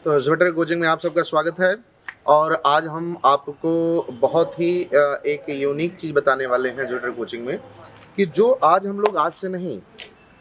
तो ज़्वेटर कोचिंग में आप सबका स्वागत है। और आज हम आपको बहुत ही एक यूनिक चीज़ बताने वाले हैं ज़्वेटर कोचिंग में, कि जो आज हम लोग आज से नहीं,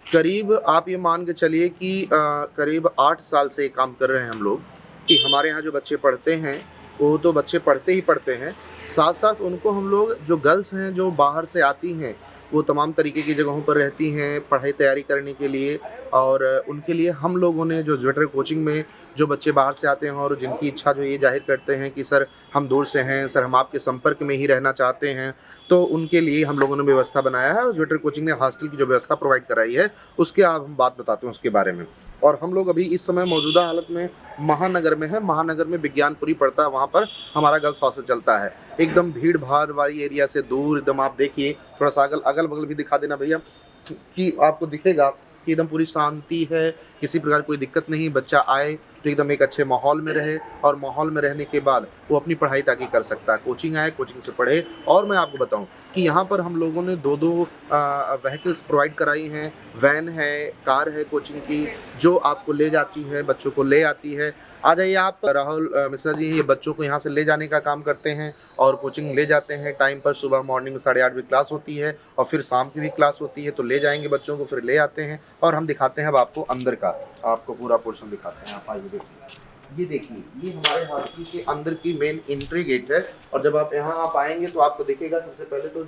करीब आप ये मान के चलिए कि करीब 8 साल से ये काम कर रहे हैं हम लोग, कि हमारे यहाँ जो बच्चे पढ़ते हैं, वो तो बच्चे पढ़ते ही पढ़ते हैं, साथ-साथ उनको हम लोग जो गर्ल्स हैं, जो बाहर से आती हैं, वो तमाम तरीके की जगहों पर रहती हैं पढ़ाई तैयारी करने के लिए। और उनके लिए हम लोगों ने जो ज़्वेटर कोचिंग में जो बच्चे बाहर से आते हैं और जिनकी इच्छा जो ये ज़ाहिर करते हैं कि सर हम दूर से हैं, सर हम आपके संपर्क में ही रहना चाहते हैं, तो उनके लिए हम लोगों ने व्यवस्था बनाया है। और ज़्वेटर कोचिंग ने हॉस्टल की जो व्यवस्था प्रोवाइड कराई है, उसके अब हम बात बताते हैं उसके बारे में। और हम लोग अभी इस समय मौजूदा हालत में महानगर में है। महानगर में विज्ञानपुरी पड़ता है, वहाँ पर हमारा गर्ल्स हॉस्टल चलता है। एकदम भीड़-भाड़ वाली एरिया से दूर, एकदम आप देखिए, थोड़ा-सा अगल-बगल भी दिखा देना भैया, कि आपको दिखेगा कि एकदम पूरी शांति है, किसी प्रकार कोई दिक्कत नहीं। बच्चा आए तो एकदम एक अच्छे माहौल में रहे, और माहौल में रहने के बाद वो अपनी पढ़ाई ताकि कर सकता है। कोचिंग आए, कोचिंग से पढ़े। और मैं आपको बताऊं कि यहाँ पर हम लोगों ने दो व्हीकल्स प्रोवाइड कराई हैं। वैन है, कार है कोचिंग की, जो आपको ले जाती है, बच्चों को ले आती है। आ जाइए आप। राहुल मिश्रा जी ये बच्चों को यहाँ से ले जाने का काम करते हैं और कोचिंग ले जाते हैं टाइम पर। सुबह मॉर्निंग में 8:30 बजे क्लास होती है, और फिर शाम की भी क्लास होती है। तो ले जाएंगे बच्चों को, फिर ले आते हैं, और हम दिखाते हैं अब आपको अंदर का, आपको पूरा पोर्शन दिखाते हैं। आप आइए देखिए, ये देखिए, ये हमारे हॉस्टल के अंदर की मेन एंट्री गेट है। और जब आप यहाँ आप आएंगे तो आपको दिखेगा सबसे पहले तो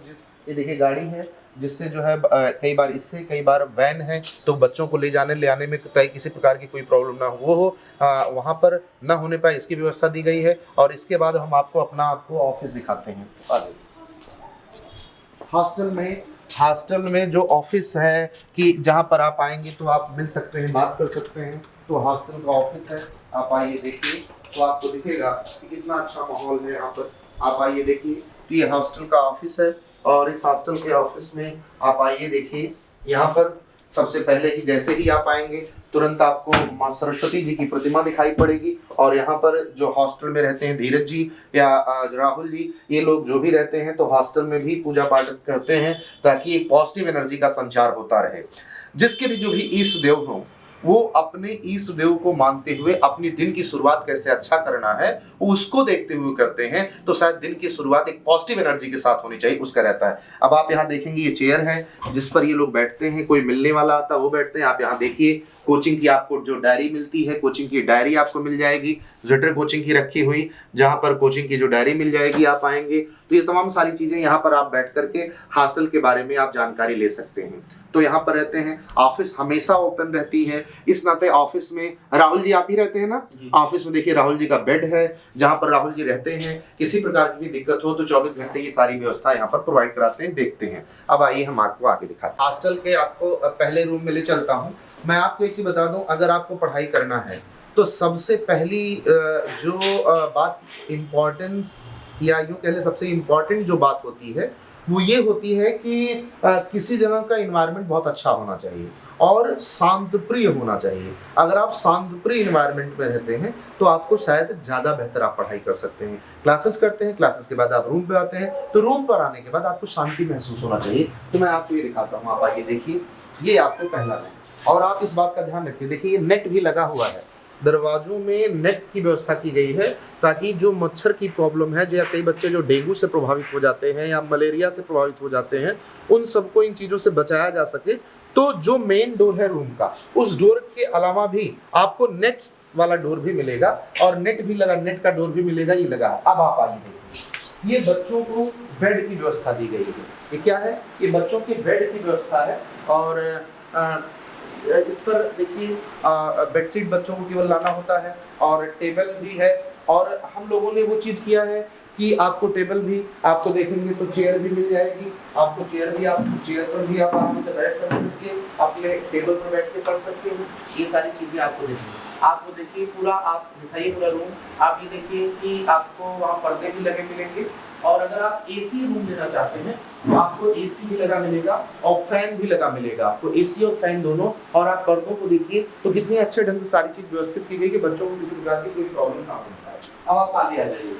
ये देखिए गाड़ी है, जिससे जो है कई बार इससे कई बार वैन है, तो बच्चों को ले जाने ले आने में कहीं किसी प्रकार की कोई प्रॉब्लम ना हो वहाँ पर ना होने पाए, इसकी व्यवस्था दी गई है। और इसके बाद हम आपको ऑफिस दिखाते हैं। हॉस्टल में जो ऑफिस है, कि जहाँ पर आप आएंगे तो आप मिल सकते हैं, बात कर सकते हैं। तो हॉस्टल का ऑफिस है, आप आइए देखिए, तो आपको दिखेगा कि कितना अच्छा माहौल है यहाँ पर। आप आइए देखिए, तो ये हॉस्टल का ऑफिस है। और इस हॉस्टल के ऑफिस में आप आइए देखिए, यहाँ पर सबसे पहले ही जैसे ही आप आएंगे तुरंत आपको माँ सरस्वती जी की प्रतिमा दिखाई पड़ेगी। और यहाँ पर जो हॉस्टल में रहते हैं धीरज जी या राहुल जी, ये लोग जो भी रहते हैं तो हॉस्टल में भी पूजा पाठ करते हैं, ताकि एक पॉजिटिव एनर्जी का संचार होता रहे। जिसके भी जो भी ईष्ट देव हों, वो अपने ईष्ट देव को मानते हुए अपनी दिन की शुरुआत कैसे अच्छा करना है उसको देखते हुए करते हैं। तो शायद दिन की शुरुआत एक पॉजिटिव एनर्जी के साथ होनी चाहिए, उसका रहता है। अब आप यहाँ देखेंगे ये चेयर है जिस पर ये लोग बैठते हैं, कोई मिलने वाला आता है वो बैठते हैं। आप यहाँ देखिए, कोचिंग की आपको जो डायरी मिलती है, कोचिंग की डायरी आपको मिल जाएगी, ज़्वेटर कोचिंग की रखी हुई, जहाँ पर कोचिंग की जो डायरी मिल जाएगी। आप आएंगे तो ये तमाम सारी चीजें यहाँ पर आप बैठ करके हॉस्टल के बारे में आप जानकारी ले सकते हैं। तो यहाँ पर रहते हैं, ऑफिस हमेशा ओपन रहती है। इस नाते ऑफिस में राहुल जी आप ही रहते हैं ना? ऑफिस में देखिए राहुल जी का बेड है, जहाँ पर राहुल जी रहते हैं। किसी प्रकार की भी दिक्कत हो तो 24 घंटे ये सारी व्यवस्था यहाँ पर प्रोवाइड कराते हैं, देखते हैं। अब आइए हम आपको आगे दिखाते हैं। हॉस्टल के आपको पहले रूम में ले चलता हूँ। मैं आपको एक चीज बता दूं, अगर आपको पढ़ाई करना है तो सबसे पहली जो बात इम्पोर्टेंस, या यूँ कह लें सबसे इम्पोर्टेंट जो बात होती है वो ये होती है कि किसी जगह का इन्वायरमेंट बहुत अच्छा होना चाहिए और शांतप्रिय होना चाहिए। अगर आप शांतप्रिय इन्वायरमेंट में रहते हैं तो आपको शायद ज़्यादा बेहतर आप पढ़ाई कर सकते हैं। क्लासेस करते हैं, क्लासेस के बाद आप रूम पे आते हैं, तो रूम पर आने के बाद आपको शांति महसूस होना चाहिए। तो मैं आपको ये दिखाता हूँ, आप आइए देखिए, ये आपको पहला रूम। और आप इस बात का ध्यान रखिए, देखिए ये नेट भी लगा हुआ है, दरवाजों में नेट की व्यवस्था की गई है, ताकि जो मच्छर की प्रॉब्लम है, या कई बच्चे जो डेंगू से प्रभावित हो जाते हैं या मलेरिया से प्रभावित हो जाते हैं, उन सबको इन चीज़ों से बचाया जा सके। तो जो मेन डोर है रूम का, उस डोर के अलावा भी आपको नेट वाला डोर भी मिलेगा, और नेट भी लगा, नेट का डोर भी मिलेगा, ये लगा। अब आप आइए देखिए, ये बच्चों को बेड की व्यवस्था दी गई है। ये क्या है? ये बच्चों के बेड की व्यवस्था है। और इस पर देखिए बेडशीट बच्चों को केवल लाना होता है, और टेबल भी है। और हम लोगों ने वो चीज़ किया है कि आपको टेबल भी, आपको देखेंगे तो चेयर भी मिल जाएगी। आपको चेयर पर भी आप आराम से बैठ कर सकते हैं, अपने टेबल पर बैठ के पढ़ सकते हैं। ये सारी चीज़ें आपको देखिए पूरा, आप दिखाइए पूरा रूम। आप ये देखिए कि आपको वहाँ पर्दे भी लगे मिलेंगे, और अगर आप एसी रूम लेना चाहते हैं तो आपको एसी भी लगा मिलेगा और फैन भी लगा मिलेगा, आपको एसी और फैन दोनों। और आप पर्दों को देखिए तो कितने अच्छे ढंग से सारी चीज व्यवस्थित की गई कि बच्चों को किसी प्रकार की कोई प्रॉब्लम ना हो पाए। अब आप आगे आ जाइए,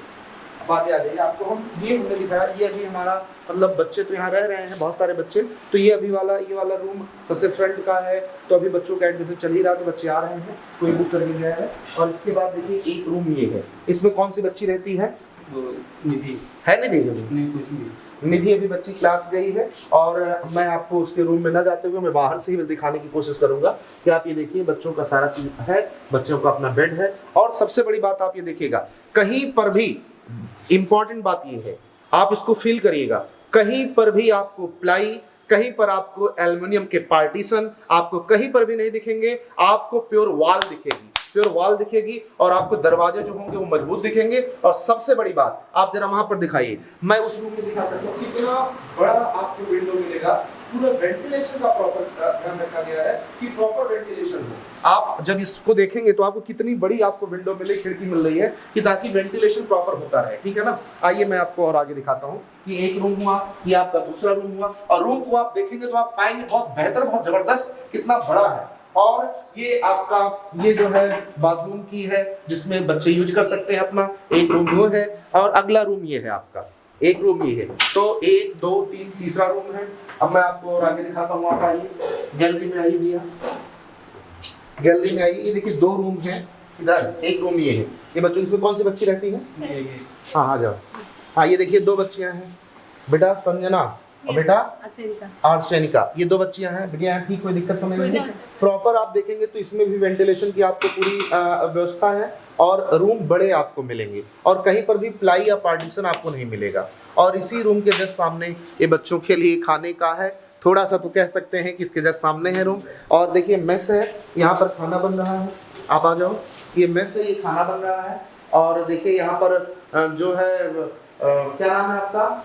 अब आगे आ जाइए, आपको हम ये हमने दिखाया, ये अभी हमारा मतलब बच्चे तो यहाँ रह रहे हैं बहुत सारे बच्चे, तो ये अभी वाला ये वाला रूम सबसे फ्रंट का है, तो अभी बच्चों का एडमिशन चल ही रहा, तो बच्चे आ रहे हैं, कोई बुक करके गया है। और इसके बाद देखिए एक रूम ये है, इसमें कौन सी बच्ची रहती है? निधि है निधि? नहीं, कुछ नहीं। निधि अभी बच्ची क्लास गई है, और मैं आपको उसके रूम में न जाते हुए मैं बाहर से ही बस दिखाने की कोशिश करूंगा कि आप ये देखिए बच्चों का सारा चीज है, बच्चों का अपना बेड है। और सबसे बड़ी बात आप ये देखिएगा, कहीं पर भी इंपॉर्टेंट बात ये है, आप इसको फील करिएगा, कहीं पर भी आपको प्लाई, कहीं पर आपको एल्युमिनियम के पार्टीशन आपको कहीं पर भी नहीं दिखेंगे, आपको प्योर वॉल दिखेगी, प्योर वॉल दिखेगी, और आपको दरवाजे जो होंगे वो मजबूत दिखेंगे। और सबसे बड़ी बात आप जरा वहां पर दिखाइए, मैं उस रूम में दिखा सकता हूँ कितना बड़ा आपको विंडो मिलेगा, पूरा वेंटिलेशन का प्रॉपर ध्यान रखा गया है कि प्रॉपर वेंटिलेशन हो। आप जब इसको देखेंगे तो आपको कितनी बड़ी आपको विंडो मिले, खिड़की मिल रही है कि ताकि वेंटिलेशन प्रॉपर होता रहे, ठीक है ना। आइए मैं आपको और आगे दिखाता हूँ, ये एक रूम हुआ, ये आपका दूसरा रूम हुआ, और रूम को आप देखेंगे तो आप पाएंगे बहुत बेहतर, बहुत जबरदस्त, कितना बड़ा है। और ये आपका ये जो है बाथरूम की है, जिसमें बच्चे यूज कर सकते हैं अपना, एक रूम वो है, और अगला रूम ये है आपका, एक रूम ये है, तो 1 2 3 तीसरा रूम है। अब मैं आपको और आगे दिखाता हूँ, आप आइए गैलरी में आइए भैया, गैलरी में आइए, ये देखिए 2 रूम है इधर, एक रूम ये है, ये बच्चों इसमें कौन सी बच्ची रहती है? हाँ आ जाओ, हाँ ये देखिए 2 बच्चियां हैं बेटा, संजना और बेटा आर्सेनिका, ये 2 बच्चियां हैं बेटिया, ठीक, कोई दिक्कत तो नहीं है। प्रॉपर आप देखेंगे तो इसमें भी वेंटिलेशन की आपको पूरी व्यवस्था है, और रूम बड़े आपको मिलेंगे, और कहीं पर भी प्लाई या पार्टीशन आपको नहीं मिलेगा। और इसी रूम के जस्ट सामने ये बच्चों के लिए खाने का है, थोड़ा सा तो कह सकते हैं कि इसके जस्ट सामने है रूम। और देखिए मेस है, यहाँ पर खाना बन रहा है, आप आ जाओ, ये मेस है, ये खाना बन रहा है। और देखिए यहाँ पर जो है क्या नाम है आपका?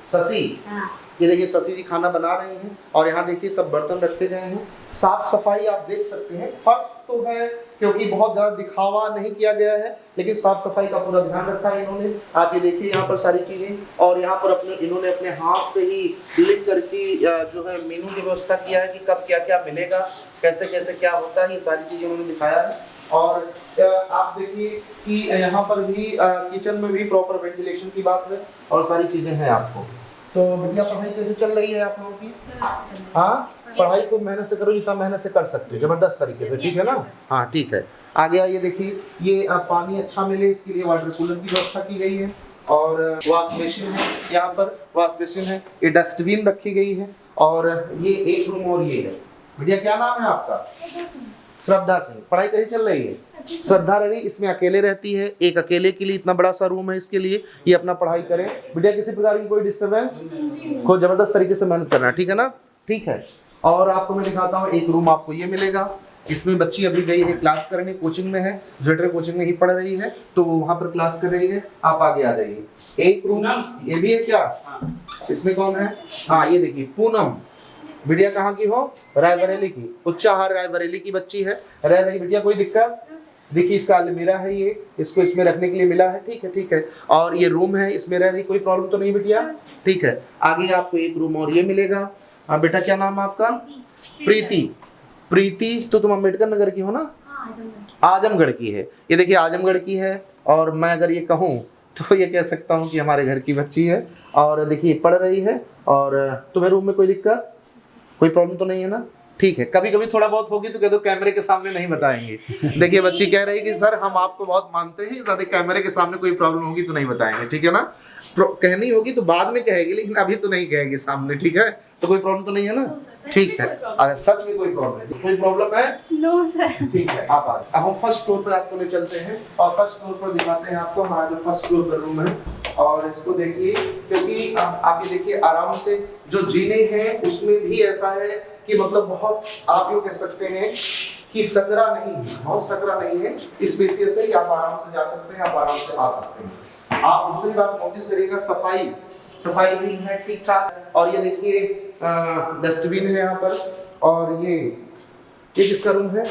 शशि। हाँ। ये देखिए शशि जी खाना बना रहे हैं, और यहाँ देखिए सब बर्तन रखे गए हैं, साफ सफाई आप देख सकते हैं। फर्श तो है क्योंकि बहुत ज़्यादा दिखावा नहीं किया गया है, लेकिन साफ सफाई का पूरा ध्यान रखा है इन्होंने। आप ये देखिए यहाँ पर सारी चीज़ें, और यहाँ पर इन्होंने अपने हाथ से ही लिख करके जो है मेनू की व्यवस्था किया है कि कब क्या क्या मिलेगा, कैसे कैसे क्या होता है, ये सारी चीज़ें उन्होंने दिखाया है। और आप देखिए कि यहाँ पर भी किचन में भी प्रॉपर वेंटिलेशन की बात है, और सारी चीज़ें हैं आपको। तो भैया पढ़ाई कैसे चल रही है आप लोगों की? हाँ, पढ़ाई को मेहनत से करो, जितना मेहनत से कर सकते हो, जबरदस्त तरीके से, ठीक है ना। हाँ ठीक है, आगे आइए, देखिए ये पानी अच्छा मिले इसके लिए वाटर कूलर की व्यवस्था की गई है, और वॉश बेसिन है, यहाँ पर वॉश बेसिन है, ये डस्टबिन रखी गई है, और ये एक रूम और ये है। भैया क्या नाम है आपका? श्रद्धा सिंह। पढ़ाई कैसी चल रही है? श्रद्धा रही इसमें अकेले रहती है, एक अकेले के लिए इतना बड़ा सा रूम है इसके लिए, ये अपना पढ़ाई करे। बेटा किसी प्रकार की कोई डिस्टर्बेंस को जबरदस्त तरीके से मेहनत करना, ठीक है ना, ठीक है। और आपको मैं दिखाता हूँ, एक रूम आपको ये मिलेगा, इसमें बच्ची अभी गई है क्लास करने, कोचिंग में है, ज्वेटर कोचिंग में ही पढ़ रही है, तो वो वहाँ पर क्लास कर रही है। आप आगे आ जाइए, एक रूम ये भी है क्या? इसमें कौन है? हाँ ये देखिए पूनम, बिटिया कहाँ की हो? रायबरेली की, उच्चाहार रायबरेली की बच्ची है, रह रही। बिटिया कोई दिक्कत? देखिए इसका अलमीरा है, ये इसको इसमें रखने के लिए मिला है, ठीक है ठीक है। और ये रूम है, इसमें रह रही, कोई प्रॉब्लम तो नहीं बिटिया, ठीक है। आगे आपको एक रूम और ये मिलेगा। बेटा क्या नाम है आपका? प्रीति। प्रीति तो तुम अम्बेडकर नगर की हो ना? आजमगढ़ की है, ये देखिए आजमगढ़ की है। और मैं अगर ये कहूँ तो ये कह सकता हूँ कि हमारे घर की बच्ची है, और देखिए पढ़ रही है। और तुम्हें रूम में कोई दिक्कत, कोई प्रॉब्लम तो नहीं है ना, ठीक है। कभी कभी थोड़ा बहुत होगी तो कह दो कैमरे के सामने नहीं बताएंगे। देखिए बच्ची कह रही है कि सर हम आपको बहुत मानते हैं, ज़्यादा कैमरे के सामने कोई प्रॉब्लम होगी तो नहीं बताएंगे, ठीक है ना। कहनी होगी तो बाद में कहेगी, लेकिन अभी तो नहीं कहेगी सामने, ठीक है। तो कोई प्रॉब्लम तो नहीं है ना, ठीक है। अगर सच में कोई प्रॉब्लम है, कोई प्रॉब्लम है? नो सर, ठीक है। आप आ, अब हम फर्स्ट फ्लोर पर आपको ले चलते हैं, और फर्स्ट फ्लोर पर दिखाते हैं आपको हमारा जो फर्स्ट फ्लोर पर रूम है। और इसको देखिए, क्योंकि आप ये देखिए आराम से जो जीने हैं उसमें भी ऐसा है कि मतलब बहुत आप यूँ कह सकते हैं कि सकरा नहीं है, बहुत सकरा नहीं है, स्पेसियस है, आप आराम से जा सकते हैं, आप आराम से आ सकते हैं। आप दूसरी बात नोटिस करिएगा, सफाई भी है ठीक ठाक। और ये देखिए डस्टबिन है यहाँ पर। और ये किसका रूम है?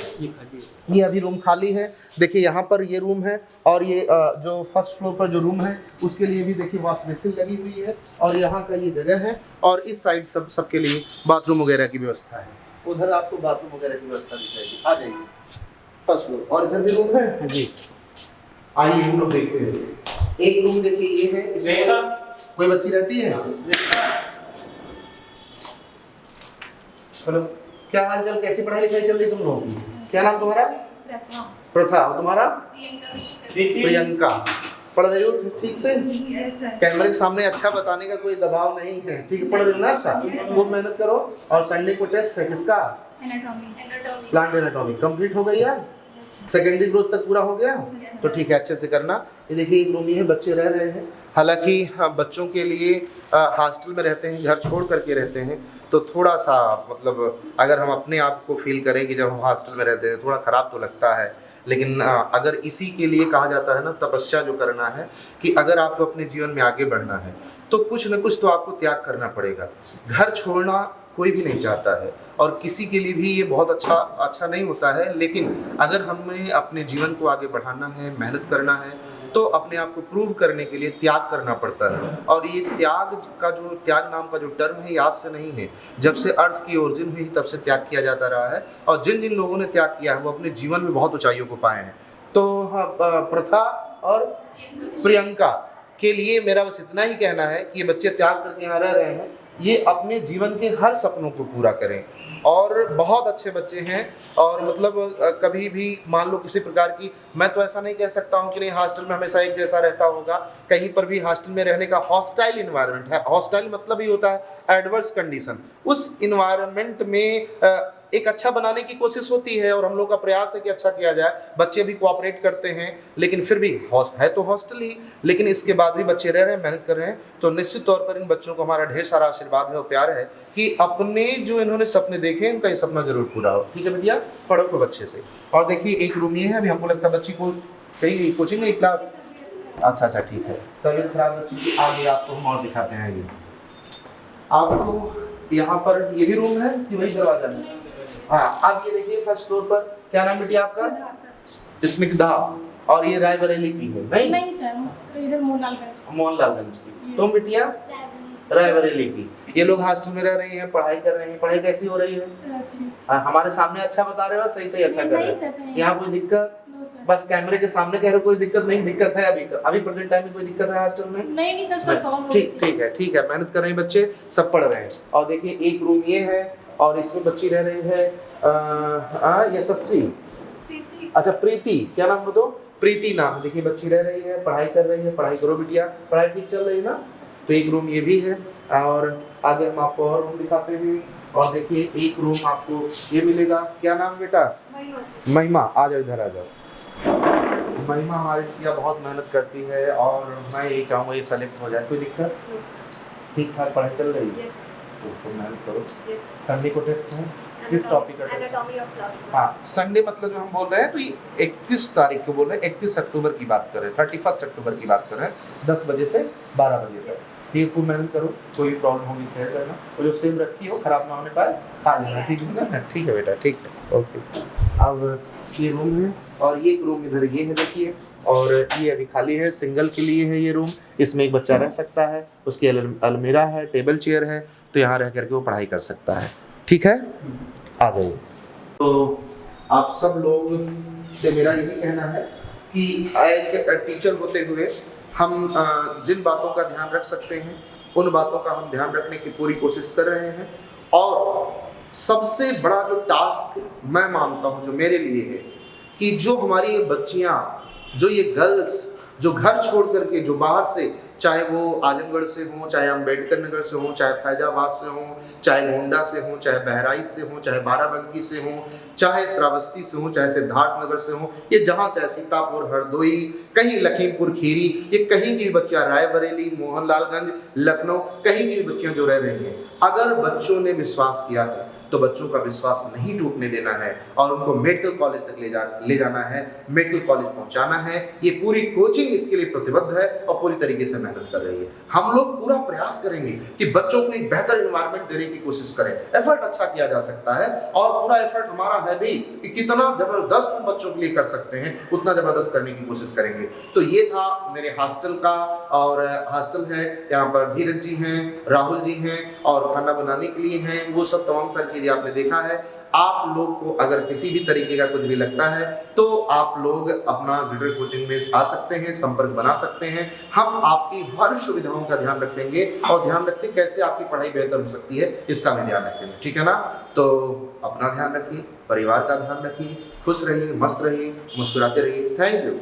ये अभी रूम खाली है। देखिए यहाँ पर ये रूम है, और ये जो फर्स्ट फ्लोर पर जो रूम है उसके लिए भी देखिए वॉश बेसिन लगी हुई है, और यहाँ का ये जगह है। और इस साइड सबके लिए बाथरूम वगैरह की व्यवस्था है, उधर आपको बाथरूम वगैरह की व्यवस्था दिख जाएगी। आ जाइए फर्स्ट फ्लोर, और इधर भी रूम है जी, आइए हम लोग देखते हैं। एक रूम देखिए ये है, इसमें कोई बच्ची रहती है? हेलो, क्या हाल चाल, कैसी पढ़ाई लिखाई चल रही तुम लोगों की? क्या नाम तुम्हारा? प्रथा। और तुम्हारा? प्रियंका। पढ़ रही हो ठीक से? कैमरे के सामने अच्छा बताने का कोई दबाव नहीं है, ठीक है? पढ़ रही हो ना? अच्छा, खूब मेहनत करो। और संडे को टेस्ट है किसका? प्लांट एनाटॉमी कंप्लीट हो गई यार? सेकेंडरी ग्रोथ तक पूरा हो गया? तो ठीक है, अच्छे से करना। ये देखिए एक रूम, ये है, बच्चे रह रहे हैं। हालांकि बच्चों के लिए हॉस्टल में रहते हैं, घर छोड़ करके रहते हैं, तो थोड़ा सा मतलब अगर हम अपने आप को फील करें कि जब हम हॉस्टल में रहते हैं थोड़ा ख़राब तो लगता है, लेकिन अगर इसी के लिए कहा जाता है ना, तपस्या जो करना है, कि अगर आपको अपने जीवन में आगे बढ़ना है तो कुछ न कुछ तो आपको त्याग करना पड़ेगा। घर छोड़ना कोई भी नहीं चाहता है और किसी के लिए भी ये बहुत अच्छा नहीं होता है, लेकिन अगर हमें अपने जीवन को आगे बढ़ाना है, मेहनत करना है, तो अपने आप को प्रूव करने के लिए त्याग करना पड़ता है। और ये त्याग नाम का जो टर्म है, ये आज से नहीं है, जब से अर्थ की ओरिजिन हुई तब से त्याग किया जाता रहा है। और जिन जिन लोगों ने त्याग किया है वो अपने जीवन में बहुत ऊंचाइयों को पाए हैं। तो प्रथा और प्रियंका के लिए मेरा बस इतना ही कहना है कि ये बच्चे त्याग करके यहाँ रह रहे हैं, ये अपने जीवन के हर सपनों को पूरा करें। और बहुत अच्छे बच्चे हैं, और मतलब कभी भी मान लो किसी प्रकार की, मैं तो ऐसा नहीं कह सकता हूँ कि नहीं हॉस्टल में हमेशा एक जैसा रहता होगा, कहीं पर भी हॉस्टल में रहने का हॉस्टाइल इन्वायरमेंट है। हॉस्टाइल मतलब ही होता है एडवर्स कंडीशन। उस इन्वायरमेंट में एक अच्छा बनाने की कोशिश होती है और हम लोग का प्रयास है कि अच्छा किया जाए। बच्चे भी कोऑपरेट करते हैं, लेकिन फिर भी है तो हॉस्टल ही, लेकिन इसके बाद भी बच्चे रह रहे हैं, मेहनत कर रहे हैं। तो निश्चित तौर पर इन बच्चों को हमारा ढेर सारा आशीर्वाद है और प्यार है कि अपने जो इन्होंने सपने देखे उनका ये सपना जरूर पूरा हो। ठीक है भैया, पढ़ो खूब अच्छे से। और देखिए एक रूम ये है, अभी हमको लगता है बच्ची को कहीं कोचिंग नहीं, क्लास, अच्छा ठीक है। तबीयत खराब बच्ची की, आगे आपको हम और दिखाते हैं। ये आपको यहाँ पर ये भी रूम है कि वही दरवाजा है? हाँ, अब ये देखिए फर्स्ट फ्लोर पर, क्या नाम बेटी आपका? स्निग्धा। और ये रायबरेली की है? नहीं सर, इधर मोहनलालगंज की। तुम बिटिया? रायबरेली की। ये लोग हॉस्टल में रह रही हैं, पढ़ाई कर रही हैं। पढ़ाई कैसी हो रही है? हमारे सामने अच्छा बता रहे हो? सही अच्छा कर रहे हैं? यहाँ कोई दिक्कत? बस कैमरे के सामने कह रहे हो कोई दिक्कत नहीं? दिक्कत है अभी प्रेजेंट टाइम में कोई दिक्कत है हॉस्टल में? नहीं सर, ठीक है, मेहनत कर रहे हैं बच्चे, सब पढ़ रहे हैं। और देखिए एक रूम ये है, और इसमें बच्ची रह रही है यशस्वी, अच्छा प्रीति, क्या नाम बताओ? प्रीति नाम। देखिए बच्ची रह रही है, पढ़ाई कर रही है। पढ़ाई करो बिटिया, पढ़ाई ठीक चल रही है ना? तो एक रूम ये भी है, और आगे हम आपको और रूम दिखाते हैं। और देखिए एक रूम आपको ये मिलेगा। क्या नाम बेटा? महिमा। आ जाओ, इधर आ जाओ। महिमा हमारी बिटिया बहुत मेहनत करती है, और मैं यही चाहूँगा ये सेलेक्ट हो जाए। कोई दिक्कत? ठीक ठाक पढ़ाई चल रही है? तो मेहनत करो। संडे को टेस्ट है, किस टॉपिक का टेस्ट है? हाँ, संडे मतलब जो हम बोल रहे हैं तो ये 31 तारीख को बोल रहे हैं, 31 अक्टूबर की बात कर रहे हैं, 31 अक्टूबर की बात कर रहे हैं, 10 बजे से 12 बजे तक। ठीक है, खूब मेहनत करो, कोई भी प्रॉब्लम होगी शेयर करना, और जो सेम रखी हो खराब ना होने पाए खा लेना। ठीक है ना? ठीक है बेटा, ठीक है, ओके। अब ये रूम है, और ये रूम इधर ये है देखिए, और ये अभी खाली है, सिंगल के लिए है ये रूम। इसमें एक बच्चा रह सकता है, उसकी अलमीरा है, टेबल चेयर है, तो यहाँ रह करके वो पढ़ाई कर सकता है। ठीक है, आ जाइए। तो आप सब लोग से मेरा यही कहना है कि एक टीचर होते हुए हम जिन बातों का ध्यान रख सकते हैं उन बातों का हम ध्यान रखने की पूरी कोशिश कर रहे हैं। और सबसे बड़ा जो टास्क मैं मानता हूँ जो मेरे लिए है, कि जो हमारी ये बच्चियाँ, जो ये गर्ल्स जो घर छोड़ करके, जो बाहर से, चाहे वो आजमगढ़ से हों, चाहे अम्बेडकर नगर से हों, चाहे फैजाबाद से हों, चाहे गोंडा से हों, चाहे बहराइच से हों, चाहे बाराबंकी से हों, चाहे श्रावस्ती से हों, चाहे सिद्धार्थ नगर से हों, ये जहाँ चाहे सीतापुर, हरदोई, कहीं लखीमपुर खीरी, ये कहीं की भी बच्चियाँ, रायबरेली, मोहनलालगंज, लखनऊ, कहीं की भी बच्चियाँ जो रह रही हैं, अगर बच्चों ने विश्वास किया है तो बच्चों का विश्वास नहीं टूटने देना है, और उनको मेडिकल कॉलेज तक ले जाना है, मेडिकल कॉलेज पहुंचाना है। ये पूरी कोचिंग इसके लिए प्रतिबद्ध है और पूरी तरीके से मेहनत कर रही है। हम लोग पूरा प्रयास करेंगे कि बच्चों को एक बेहतर एनवायरनमेंट देने की कोशिश करें। एफर्ट अच्छा किया जा सकता है, और पूरा एफर्ट हमारा है भी कि कितना जबरदस्त हम बच्चों के लिए कर सकते हैं, उतना जबरदस्त करने की कोशिश करेंगे। तो ये था मेरे हॉस्टल का, और हॉस्टल है, यहाँ पर धीरज जी हैं, राहुल जी हैं, और खाना बनाने के लिए हैं, वो सब तमाम सारी चीज़ें आपने देखा है। आप लोग को अगर किसी भी तरीके का कुछ भी लगता है तो आप लोग अपना ग्लिटर कोचिंग में आ सकते हैं, संपर्क बना सकते हैं। हम आपकी हर सुविधाओं का ध्यान रखेंगे और ध्यान रखते कैसे आपकी पढ़ाई बेहतर हो सकती है इसका भी ध्यान रखेंगे, ठीक है ना। तो अपना ध्यान रखिए, परिवार का ध्यान रखिए, खुश रहिए, मस्त रहिए, मुस्कुराते रहिए। Thank you.